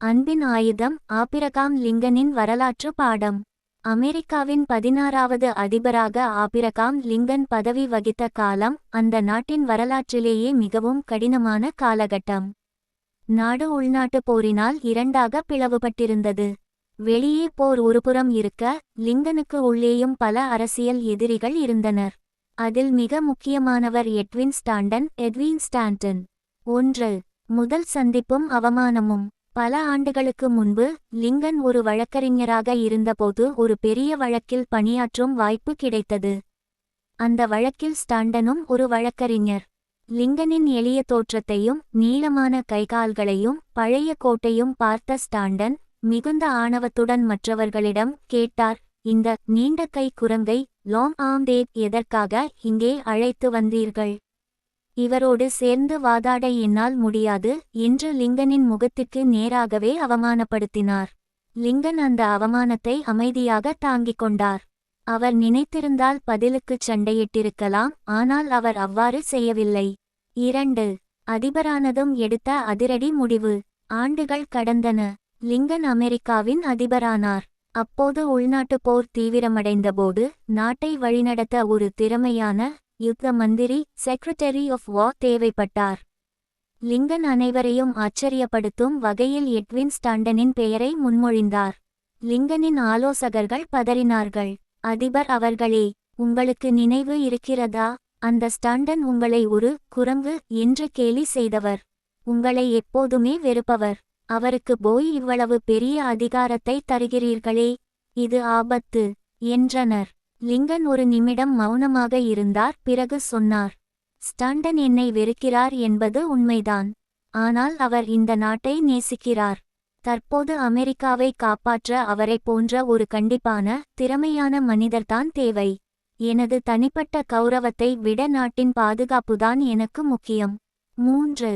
அன்பின் ஆயுதம் ஆபிரகாம் லிங்கனின் வரலாற்று பாடம். அமெரிக்காவின் 16வது அதிபராக ஆபிரகாம் லிங்கன் பதவி வகித்த காலம் அந்த நாட்டின் வரலாற்றிலேயே மிகவும் கடினமான காலகட்டம். நாடு உள்நாட்டுப் போரினால் இரண்டாக பிளவுபட்டிருந்தது. வெளியே போர் ஒருபுறம் இருக்க, லிங்கனுக்கு உள்ளேயும் பல அரசியல் எதிரிகள் இருந்தனர். அதில் மிக முக்கியமானவர் எட்வின் ஸ்டாண்டன். 1. முதல் சந்திப்பும் அவமானமும். பல ஆண்டுகளுக்கு முன்பு லிங்கன் ஒரு வழக்கறிஞராக இருந்தபோது ஒரு பெரிய வழக்கில் பணியாற்றும் வாய்ப்பு கிடைத்தது. அந்த வழக்கில் ஸ்டாண்டனும் ஒரு வழக்கறிஞர். லிங்கனின் எளிய தோற்றத்தையும் நீளமான கைகால்களையும் பழைய கோட்டையும் பார்த்த ஸ்டாண்டன் மிகுந்த ஆணவத்துடன் மற்றவர்களிடம் கேட்டார், இந்த நீண்ட கை குரங்கை லாங் ஆர்ம் டேட் எதற்காக இங்கே அழைத்து வந்தீர்கள்? இவரோடு சேர்ந்து வாதாட என்னால் முடியாது என்று லிங்கனின் முகத்திற்கு நேராகவே அவமானப்படுத்தினார். லிங்கன் அந்த அவமானத்தை அமைதியாக தாங்கிக் கொண்டார். அவர் நினைத்திருந்தால் பதிலுக்குச் சண்டையிட்டிருக்கலாம், ஆனால் அவர் அவ்வாறு செய்யவில்லை. 2. அதிபரானதும் எடுத்த அதிரடி முடிவு. ஆண்டுகள் கடந்தன. லிங்கன் அமெரிக்காவின் அதிபரானார். அப்போது உள்நாட்டுப் போர் தீவிரமடைந்தபோது நாட்டை வழிநடத்த ஒரு திறமையான யுத்த மந்திரி செக்ரட்டரி ஆஃப் வார் தேவைப்பட்டார். லிங்கன் அனைவரையும் ஆச்சரியப்படுத்தும் வகையில் எட்வின் ஸ்டாண்டனின் பெயரை முன்மொழிந்தார். லிங்கனின் ஆலோசகர்கள் பதறினார்கள். அதிபர் அவர்களே, உங்களுக்கு நினைவு இருக்கிறதா? அந்த ஸ்டாண்டன் உங்களை ஒரு குரங்கு என்று கேலி செய்தவர். உங்களை எப்போதுமே வெறுப்பவர். அவருக்கு போய் இவ்வளவு பெரிய அதிகாரத்தை தருகிறீர்களே, இது ஆபத்து என்றனர். லிங்கன் ஒரு நிமிடம் மௌனமாக இருந்தார். பிறகு சொன்னார், ஸ்டாண்டன் என்னை வெறுக்கிறார் என்பது உண்மைதான். ஆனால் அவர் இந்த நாட்டை நேசிக்கிறார். தற்போது அமெரிக்காவை காப்பாற்ற அவரைப் போன்ற ஒரு கண்டிப்பான திறமையான மனிதர்தான் தேவை. எனது தனிப்பட்ட கௌரவத்தை விட நாட்டின் பாதுகாப்புதான் எனக்கு முக்கியம். 3.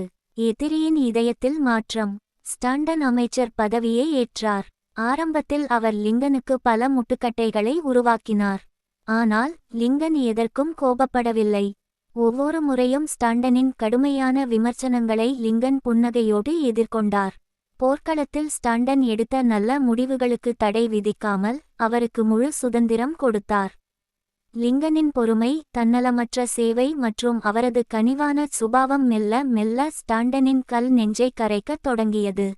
எதிரியின் இதயத்தில் மாற்றம். ஸ்டாண்டன் அமைச்சர் பதவியை ஏற்றார். ஆரம்பத்தில் அவர் லிங்கனுக்கு பல முட்டுக்கட்டைகளை உருவாக்கினார். ஆனால் லிங்கன் எதற்கும் கோபப்படவில்லை. ஒவ்வொரு முறையும் ஸ்டாண்டனின் கடுமையான விமர்சனங்களை லிங்கன் புன்னகையோடு எதிர்கொண்டார். போர்க்களத்தில் ஸ்டாண்டன் எடுத்த நல்ல முடிவுகளுக்கு தடை விதிக்காமல் அவருக்கு முழு சுதந்திரம் கொடுத்தார். லிங்கனின் பொறுமை, தன்னலமற்ற சேவை மற்றும் அவரது கனிவான சுபாவம் மெல்ல மெல்ல ஸ்டாண்டனின் கல் நெஞ்சை கரைக்கத் தொடங்கியது.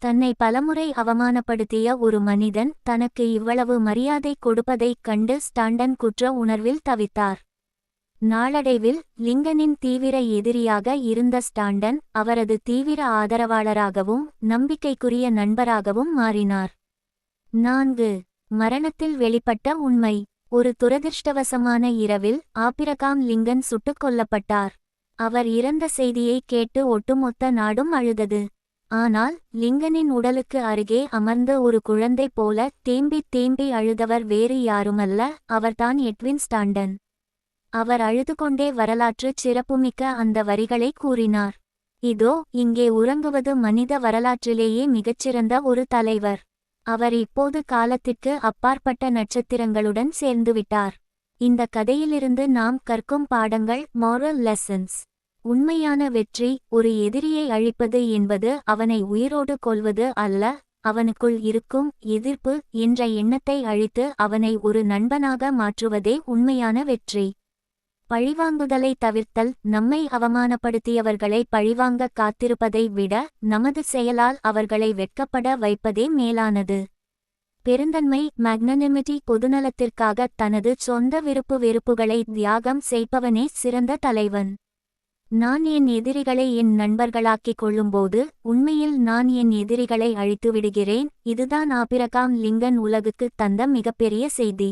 தன்னை பலமுறை அவமானப்படுத்திய ஒரு மனிதன் தனக்கு இவ்வளவு மரியாதை கொடுப்பதைக் கண்டு ஸ்டாண்டன் குற்ற உணர்வில் தவித்தார். நாளடைவில் லிங்கனின் தீவிர எதிரியாக இருந்த ஸ்டாண்டன் அவரது தீவிர ஆதரவாளராகவும் நம்பிக்கைக்குரிய நண்பராகவும் மாறினார். 4. மரணத்தில் வெளிப்பட்ட உண்மை. ஒரு துரதிர்ஷ்டவசமான இரவில் ஆபிரகாம் லிங்கன் சுட்டுக் கொல்லப்பட்டார். அவர் இறந்த செய்தியை கேட்டு ஒட்டுமொத்த நாடும் அழுதது. ஆனால் லிங்கனின் உடலுக்கு அருகே அமர்ந்த ஒரு குழந்தை போல தேம்பி தேம்பி அழுதவர் வேறு யாருமல்ல, அவர்தான் எட்வின் ஸ்டாண்டன். அவர் அழுதுகொண்டே வரலாற்றுச் சிறப்புமிக்க அந்த வரிகளை கூறினார், இதோ இங்கே உறங்குவது மனித வரலாற்றிலேயே மிகச்சிறந்த ஒரு தலைவர். அவர் இப்போது காலத்திற்கு அப்பாற்பட்ட நட்சத்திரங்களுடன் சேர்ந்துவிட்டார். இந்த கதையிலிருந்து நாம் கற்கும் பாடங்கள் மாரல் லெசன்ஸ். உண்மையான வெற்றி ஒரு எதிரியை அழிப்பது என்பது அவனை உயிரோடு கொல்வது அல்ல, அவனுக்குள் இருக்கும் எதிர்ப்பு என்ற எண்ணத்தை அழித்து அவனை ஒரு நண்பனாக மாற்றுவதே உண்மையான வெற்றி. பழிவாங்குதலை தவிர்த்தல். நம்மை அவமானப்படுத்தியவர்களை பழிவாங்க காத்திருப்பதை விட நமது செயலால் அவர்களை வெட்கப்பட வைப்பதே மேலானது. பெருந்தன்மை மேக்னனிமிட்டி. பொதுநலத்திற்காக தனது சொந்த விருப்பு வெறுப்புகளை தியாகம் செய்பவனே சிறந்த தலைவன். நான் என் எதிரிகளை என் நண்பர்களாக்கிக் கொள்ளும்போது உண்மையில் நான் என் எதிரிகளை அழித்துவிடுகிறேன். இதுதான் ஆபிரகாம் லிங்கன் உலகுக்கு தந்த மிகப்பெரிய செய்தி.